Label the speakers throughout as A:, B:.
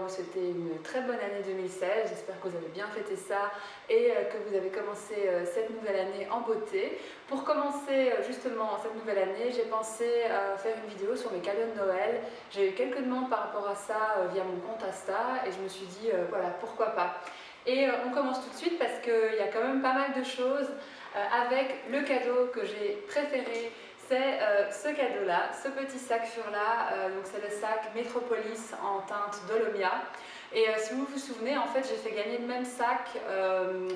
A: vous souhaiter une très bonne année 2016. J'espère que vous avez bien fêté ça et que vous avez commencé cette nouvelle année en beauté. Pour commencer justement cette nouvelle année, j'ai pensé faire une vidéo sur mes cadeaux de Noël. J'ai eu quelques demandes par rapport à ça via mon compte Insta et je me suis dit voilà, pourquoi pas. Et on commence tout de suite parce qu'il y a quand même pas mal de choses avec le cadeau que j'ai préféré. C'est ce cadeau-là, ce petit sac Furla, donc c'est le sac Metropolis en teinte Dolomia. Et si vous vous souvenez, en fait, j'ai fait gagner le même sac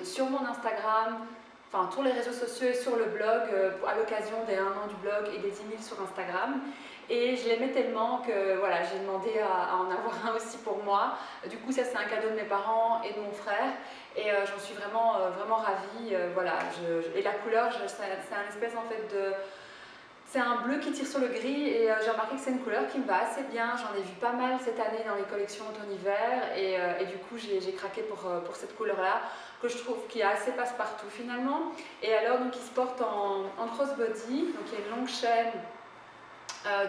A: sur mon Instagram, enfin tous les réseaux sociaux et sur le blog, à l'occasion des 1 an du blog et des 10 000 sur Instagram. Et je l'aimais tellement que voilà, j'ai demandé à en avoir un aussi pour moi. Du coup, ça c'est un cadeau de mes parents et de mon frère. Et j'en suis vraiment, vraiment ravie. Voilà, et la couleur, c'est un espèce en fait de... C'est un bleu qui tire sur le gris et j'ai remarqué que c'est une couleur qui me va assez bien. J'en ai vu pas mal cette année dans les collections automne-hiver et du coup j'ai craqué pour cette couleur-là que je trouve qui est assez passe-partout finalement. Et alors donc il se porte en crossbody, donc il y a une longue chaîne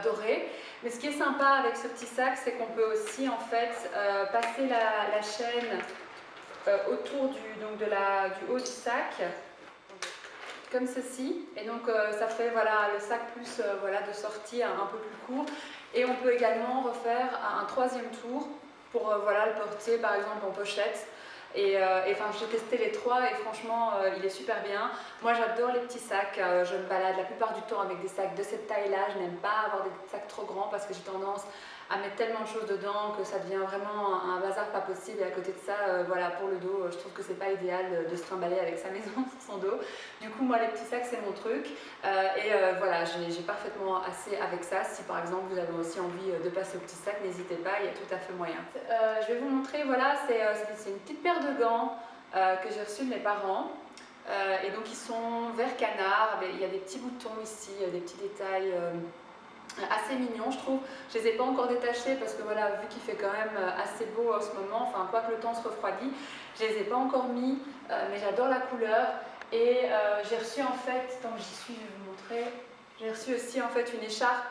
A: dorée. Mais ce qui est sympa avec ce petit sac, c'est qu'on peut aussi en fait passer la chaîne autour du haut du sac, comme ceci, et donc ça fait voilà, le sac plus voilà, de sortie un peu plus court, et on peut également refaire un troisième tour pour voilà, le porter par exemple en pochette. Et enfin, j'ai testé les trois et franchement il est super bien. Moi j'adore les petits sacs, je me balade la plupart du temps avec des sacs de cette taille là. Je n'aime pas avoir des sacs trop grands parce que j'ai tendance à mettre tellement de choses dedans que ça devient vraiment un bazar pas possible. Et à côté de ça, voilà, pour le dos, je trouve que c'est pas idéal de se trimballer avec sa maison sur son dos. Du coup moi les petits sacs c'est mon truc voilà, j'ai parfaitement assez avec ça. Si par exemple vous avez aussi envie de passer au petit sac, n'hésitez pas, il y a tout à fait moyen. Je vais vous montrer, voilà, c'est une petite paire de gants que j'ai reçue de mes parents. Et donc ils sont vert canard, il y a des petits boutons ici, des petits détails assez mignons je trouve. Je les ai pas encore détachés parce que voilà, vu qu'il fait quand même assez beau en ce moment, enfin quoi que le temps se refroidit, je les ai pas encore mis, mais j'adore la couleur. Et j'ai reçu en fait, tant que j'y suis, je vais vous montrer, j'ai reçu aussi en fait une écharpe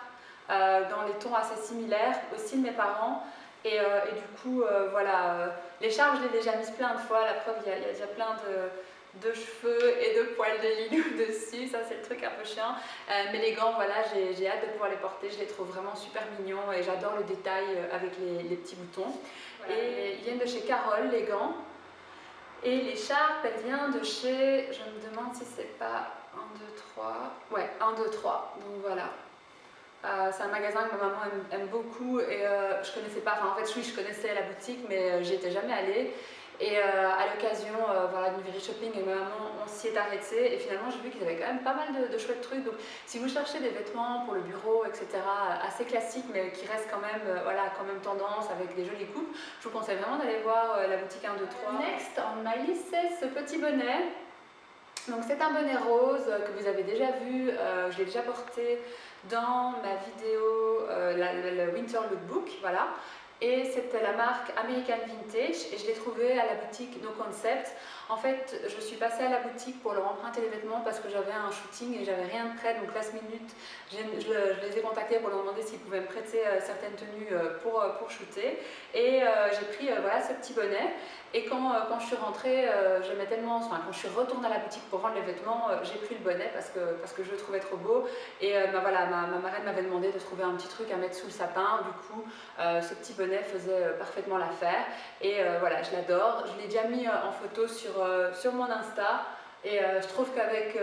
A: dans les tons assez similaires, aussi de mes parents. Et du coup, voilà, l'écharpe je l'ai déjà mise plein de fois, la preuve il y a déjà plein de cheveux et de poils de linou dessus, ça c'est le truc un peu chiant. Mais les gants, voilà, j'ai hâte de pouvoir les porter, je les trouve vraiment super mignons et j'adore le détail avec les petits boutons. Voilà. Et ils viennent de chez Carole, les gants. Et l'écharpe, elle vient de chez, je me demande si c'est pas 1, 2, 3, ouais, 1, 2, 3, donc voilà. C'est un magasin que ma maman aime beaucoup et je connaissais pas, enfin en fait oui je connaissais la boutique mais j'y étais jamais allée. Et à l'occasion voilà, d'une Very Shopping et ma maman on s'y est arrêté et finalement j'ai vu qu'ils avaient quand même pas mal de chouettes trucs. Donc si vous cherchez des vêtements pour le bureau etc, assez classiques mais qui restent quand même, voilà, quand même tendance avec des jolies coupes, je vous conseille vraiment d'aller voir la boutique 1, 2, 3. Next on my list c'est ce petit bonnet. Donc c'est un bonnet rose que vous avez déjà vu, je l'ai déjà porté dans ma vidéo le Winter Lookbook, voilà. Et c'était la marque American Vintage et je l'ai trouvé à la boutique No Concept. En fait, je suis passée à la boutique pour leur emprunter les vêtements parce que j'avais un shooting et j'avais rien de prêt, donc last minute, je les ai contactés pour leur demander s'ils pouvaient me prêter certaines tenues pour shooter. Et j'ai pris voilà, ce petit bonnet. Et quand je suis rentrée, j'aimais tellement, enfin quand je suis retournée à la boutique pour rendre les vêtements, j'ai pris le bonnet parce que je le trouvais trop beau. Et voilà, ma marraine m'avait demandé de trouver un petit truc à mettre sous le sapin. Du coup, ce petit bonnet faisait parfaitement l'affaire. Et voilà, je l'adore. Je l'ai déjà mis en photo sur mon Insta. Et je trouve qu'avec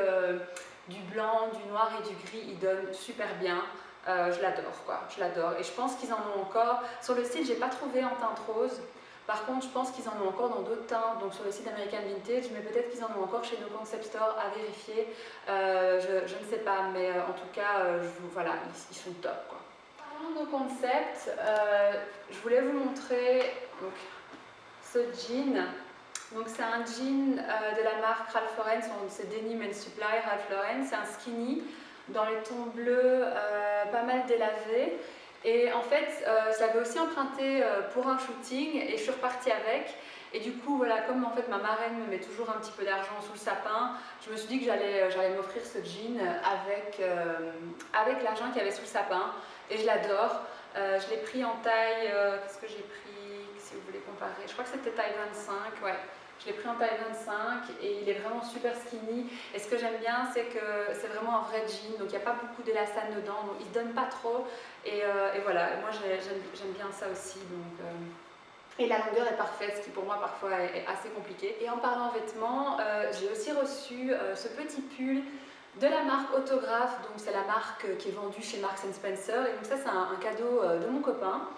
A: du blanc, du noir et du gris, il donne super bien. Je l'adore quoi, je l'adore. Et je pense qu'ils en ont encore. Sur le site, j'ai pas trouvé en teinte rose. Par contre, je pense qu'ils en ont encore dans d'autres teintes, donc sur le site American Vintage, mais peut-être qu'ils en ont encore chez No Concept Store à vérifier. Je ne sais pas, mais en tout cas, voilà, ils sont top, quoi. Parlons de No Concept, je voulais vous montrer donc, ce jean. Donc c'est un jean de la marque Ralph Lauren, c'est Denim and Supply Ralph Lauren, c'est un skinny dans les tons bleus, pas mal délavé. Et en fait, je l'avais aussi emprunté pour un shooting et je suis repartie avec. Et du coup, voilà, comme en fait ma marraine me met toujours un petit peu d'argent sous le sapin, je me suis dit que j'allais m'offrir ce jean avec l'argent qu'il y avait sous le sapin. Et je l'adore. Je l'ai pris en taille, qu'est-ce que j'ai pris? si vous voulez comparer. Je crois que c'était taille 25, ouais. Je l'ai pris en taille 25 et il est vraiment super skinny. Et ce que j'aime bien, c'est que c'est vraiment un vrai jean, donc il n'y a pas beaucoup d'élastane dedans, donc il ne se donne pas trop. Et voilà, moi j'aime bien ça aussi. Et la longueur est parfaite, ce qui pour moi parfois est assez compliqué. Et en parlant vêtements, j'ai aussi reçu ce petit pull de la marque Autographe, donc c'est la marque qui est vendue chez Marks Spencer. Et donc ça c'est un cadeau de mon copain.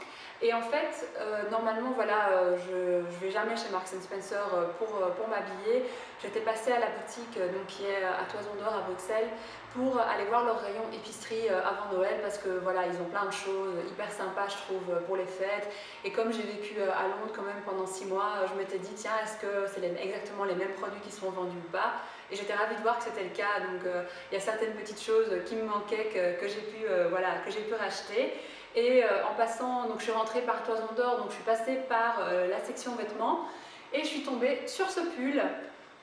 A: Et en fait, normalement, voilà, je ne vais jamais chez Marks Spencer pour m'habiller. J'étais passée à la boutique donc, qui est à Toison d'Or à Bruxelles pour aller voir leur rayon épicerie avant Noël parce que voilà, ils ont plein de choses hyper sympas, je trouve, pour les fêtes. Et comme j'ai vécu à Londres quand même pendant 6 mois, je m'étais dit, tiens, est-ce que c'est exactement les mêmes produits qui sont vendus ou pas? Et j'étais ravie de voir que c'était le cas. Donc, il y a certaines petites choses qui me manquaient que j'ai pu racheter. Et en passant, donc je suis rentrée par Toison d'Or, donc je suis passée par la section vêtements et je suis tombée sur ce pull,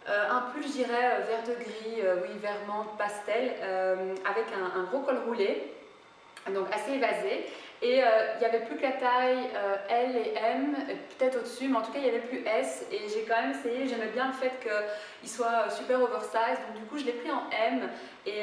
A: un pull je dirais vert de gris, oui vert menthe pastel, avec un gros col roulé, donc assez évasé. Et il n'y avait plus que la taille L et M, peut-être au-dessus, mais en tout cas il n'y avait plus S. Et j'ai quand même essayé, j'aimais bien le fait qu'il soit super oversize, donc du coup je l'ai pris en M. Et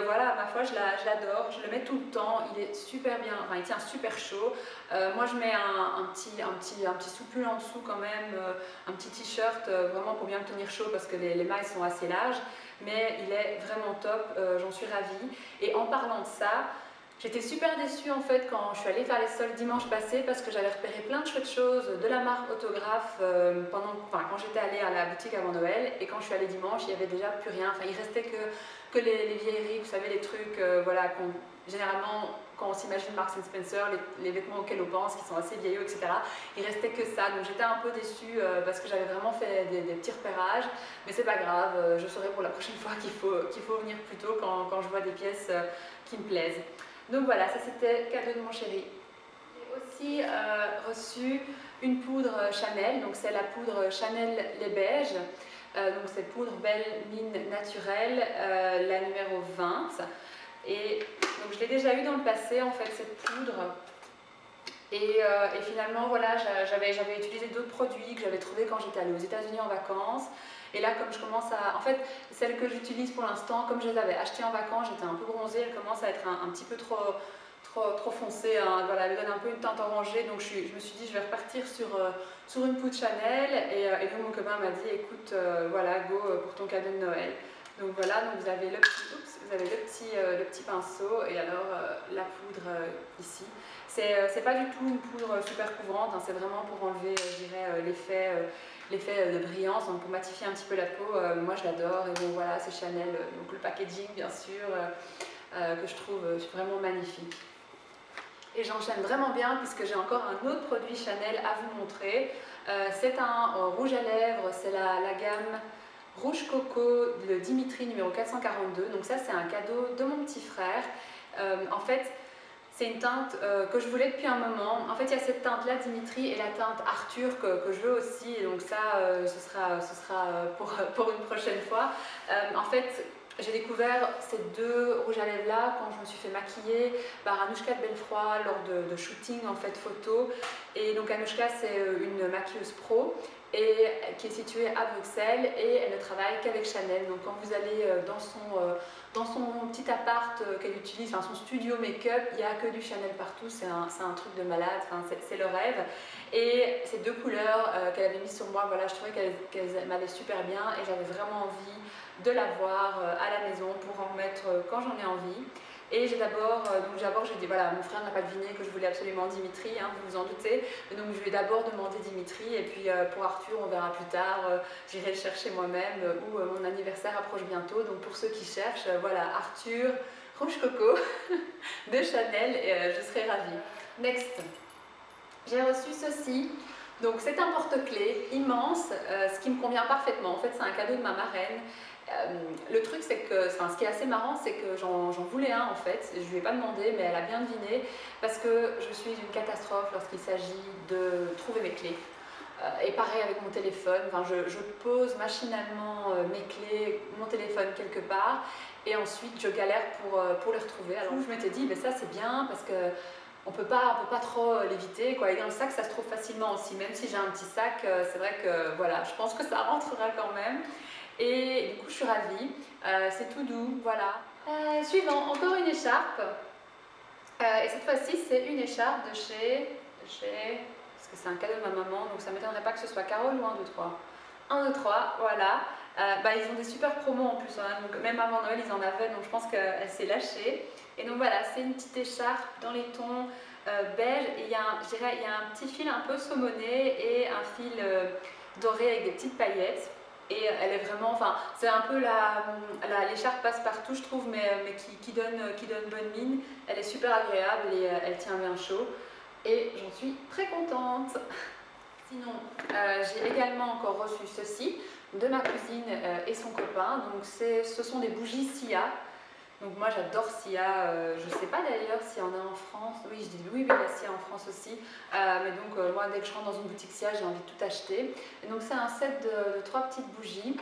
A: voilà, ma foi, je l'adore, je le mets tout le temps, il est super bien, enfin il tient super chaud. Moi je mets un petit sous-pull en dessous quand même, un petit t-shirt vraiment pour bien me tenir chaud parce que les mailles sont assez larges. Mais il est vraiment top, j'en suis ravie. Et en parlant de ça, j'étais super déçue en fait quand je suis allée faire les soldes dimanche passé parce que j'avais repéré plein de chouettes choses de la marque Autographe quand j'étais allée à la boutique avant Noël, et quand je suis allée dimanche il n'y avait déjà plus rien, enfin il restait que les vieilleries, vous savez, les trucs voilà, généralement quand on s'imagine Marks Spencer, les vêtements auxquels on pense qui sont assez vieillots, etc. Il restait que ça, donc j'étais un peu déçue parce que j'avais vraiment fait des petits repérages, mais c'est pas grave, je saurai pour la prochaine fois qu'il faut venir plus tôt quand je vois des pièces qui me plaisent. Donc voilà, ça c'était cadeau de mon chéri. J'ai aussi reçu une poudre Chanel, donc c'est la poudre Chanel Les Beiges, donc c'est poudre Belle Mine Naturelle, la numéro 20. Et donc je l'ai déjà eu dans le passé en fait cette poudre. Et finalement voilà, j'avais utilisé d'autres produits que j'avais trouvés quand j'étais allée aux États-Unis en vacances. Et là, comme je commence à... En fait, celles que j'utilise pour l'instant, comme je les avais achetées en vacances, j'étais un peu bronzée, elles commencent à être un petit peu trop foncées, hein. Voilà, elles donnent un peu une teinte orangée, donc je me suis dit, je vais repartir sur une poudre Chanel. Et donc mon copain m'a dit, écoute, voilà, go pour ton cadeau de Noël. Donc voilà, donc vous avez le petit pinceau et alors la poudre ici. C'est pas du tout une poudre super couvrante, hein, c'est vraiment pour enlever, je dirais, l'effet de brillance, donc pour matifier un petit peu la peau. Moi je l'adore, et bon voilà, c'est Chanel, donc le packaging bien sûr, que je trouve vraiment magnifique. Et j'enchaîne vraiment bien puisque j'ai encore un autre produit Chanel à vous montrer. C'est un rouge à lèvres, c'est la gamme Rouge Coco, le Dimitri numéro 442. Donc ça c'est un cadeau de mon petit frère. En fait, c'est une teinte que je voulais depuis un moment. En fait, il y a cette teinte-là, Dimitri, et la teinte Arthur que je veux aussi. Et donc ça, ce sera pour une prochaine fois. En fait, j'ai découvert ces deux rouges à lèvres-là quand je me suis fait maquiller par Anouchka de Belfroid lors de shooting en fait photo. Et donc Anouchka, c'est une maquilleuse pro et qui est située à Bruxelles, et elle ne travaille qu'avec Chanel. Donc quand vous allez dans son petit appart qu'elle utilise, enfin son studio make-up, il n'y a que du Chanel partout, c'est un truc de malade, enfin, c'est le rêve. Et ces deux couleurs qu'elle avait mises sur moi, voilà, je trouvais qu'elles m'allaient super bien et j'avais vraiment envie de l'avoir à la maison pour en remettre quand j'en ai envie. Et j'ai d'abord j'ai dit, voilà, mon frère n'a pas deviné que je voulais absolument Dimitri, hein, vous vous en doutez. Donc je lui ai d'abord demandé Dimitri, et puis pour Arthur, on verra plus tard, j'irai le chercher moi-même, ou mon anniversaire approche bientôt. Donc pour ceux qui cherchent, voilà, Arthur, Rouge Coco de Chanel, et je serai ravie. Next, j'ai reçu ceci. Donc c'est un porte-clés immense, ce qui me convient parfaitement. En fait, c'est un cadeau de ma marraine. Le truc, c'est que, ce qui est assez marrant, c'est que j'en voulais un en fait. Je ne lui ai pas demandé, mais elle a bien deviné, parce que je suis une catastrophe lorsqu'il s'agit de trouver mes clés. Et pareil avec mon téléphone, enfin, je pose machinalement mes clés, mon téléphone quelque part, et ensuite je galère pour les retrouver. Alors je m'étais dit, ben ça c'est bien, parce que on peut pas trop l'éviter, quoi. Et dans le sac, ça se trouve facilement aussi, même si j'ai un petit sac, c'est vrai que voilà, je pense que ça rentrera quand même. Et du coup, je suis ravie. C'est tout doux, voilà. Suivant, encore une écharpe. Et cette fois-ci, c'est une écharpe de parce que c'est un cadeau de ma maman, donc ça ne m'étonnerait pas que ce soit Carole ou 1, 2, 3. 1, 2, 3, voilà. Ils ont des super promos en plus, hein, donc même avant Noël, ils en avaient, donc je pense qu'elle s'est lâchée. Et donc voilà, c'est une petite écharpe dans les tons beige, et il y a un petit fil un peu saumonné et un fil doré avec des petites paillettes. Et elle est vraiment, enfin, c'est un peu l'écharpe passe-partout, je trouve, mais qui donne bonne mine. Elle est super agréable et elle tient bien chaud. Et j'en suis très contente. Sinon, j'ai également encore reçu ceci de ma cousine et son copain. Donc, ce sont des bougies Sia. Donc moi j'adore Sia, je ne sais pas d'ailleurs s'il y en a en France, oui je dis oui, il y a Sia en France aussi, mais donc moi dès que je rentre dans une boutique Sia j'ai envie de tout acheter. Et donc c'est un set de 3 petites bougies,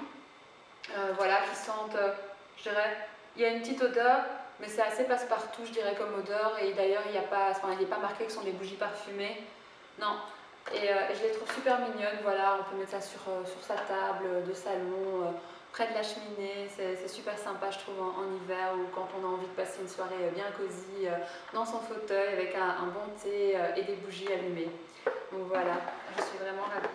A: voilà, qui sentent, je dirais, il y a une petite odeur, mais c'est assez passe-partout je dirais comme odeur, et d'ailleurs il n'est pas marqué que ce sont des bougies parfumées, non. Et je les trouve super mignonnes, voilà, on peut mettre ça sur sa table de salon, près de la cheminée, c'est super sympa je trouve en hiver, ou quand on a envie de passer une soirée bien cosy dans son fauteuil avec un bon thé et des bougies allumées. Donc voilà, je suis vraiment ravie.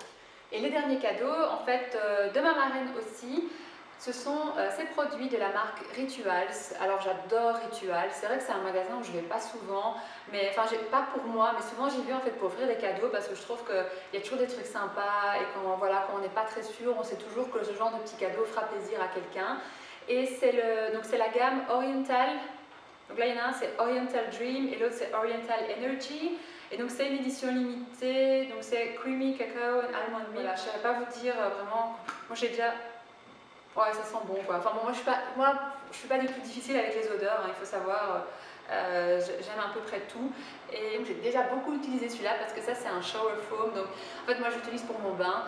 A: Et les derniers cadeaux, en fait, de ma marraine aussi, ce sont ces produits de la marque Rituals. Alors j'adore Rituals, c'est vrai que c'est un magasin où je ne vais pas souvent, mais enfin pas pour moi, mais souvent j'y vais en fait pour offrir des cadeaux parce que je trouve qu'il y a toujours des trucs sympas et quand, voilà, quand on n'est pas très sûr, on sait toujours que ce genre de petit cadeau fera plaisir à quelqu'un. Et c'est la gamme Oriental. Donc là il y en a un c'est Oriental Dream et l'autre c'est Oriental Energy. Et donc c'est une édition limitée, donc c'est Creamy Cacao and Almond Milk. Voilà, je ne saurais pas vous dire vraiment, moi j'ai déjà... Ouais, ça sent bon quoi. Enfin bon, moi je suis pas du tout difficile avec les odeurs, hein, il faut savoir. J'aime à peu près tout. Et j'ai déjà beaucoup utilisé celui-là parce que ça c'est un shower foam. Donc en fait moi j'utilise pour mon bain.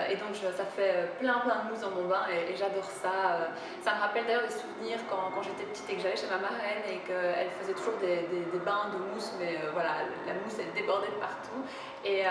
A: Et donc ça fait plein de mousse dans mon bain et j'adore ça. Ça me rappelle d'ailleurs des souvenirs quand j'étais petite et que j'allais chez ma marraine et qu'elle faisait toujours des bains de mousse, mais voilà, la mousse elle débordait de partout. Et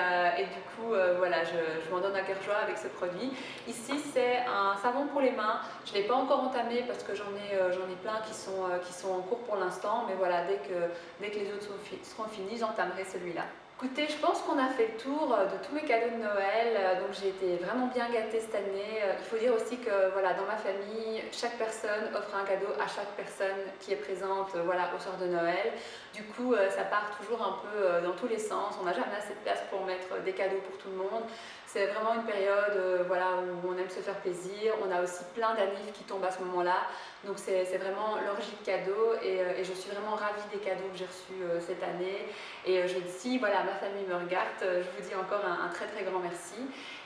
A: du coup, voilà, je m'en donne à cœur joie avec ce produit. Ici, c'est un savon pour les mains. Je ne l'ai pas encore entamé parce que j'en ai plein qui sont en cours pour l'instant. Mais voilà, dès que les autres seront finis, j'entamerai celui-là. Écoutez, je pense qu'on a fait le tour de tous mes cadeaux de Noël, donc j'ai été vraiment bien gâtée cette année. Il faut dire aussi que voilà, dans ma famille, chaque personne offre un cadeau à chaque personne qui est présente voilà, au soir de Noël. Du coup, ça part toujours un peu dans tous les sens, on n'a jamais assez de place pour mettre des cadeaux pour tout le monde. C'est vraiment une période voilà, où on aime se faire plaisir, on a aussi plein d'annives qui tombent à ce moment-là, donc c'est vraiment l'orgie de cadeaux et je suis vraiment ravie des cadeaux que j'ai reçus cette année. Et si voilà, ma famille me regarde, je vous dis encore un très grand merci.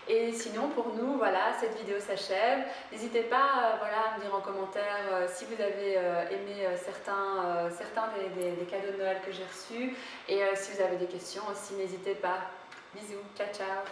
A: Et sinon pour nous, voilà, cette vidéo s'achève. N'hésitez pas voilà, à me dire en commentaire si vous avez aimé certains des cadeaux de Noël que j'ai reçus. Et si vous avez des questions aussi, n'hésitez pas. Bisous, ciao ciao.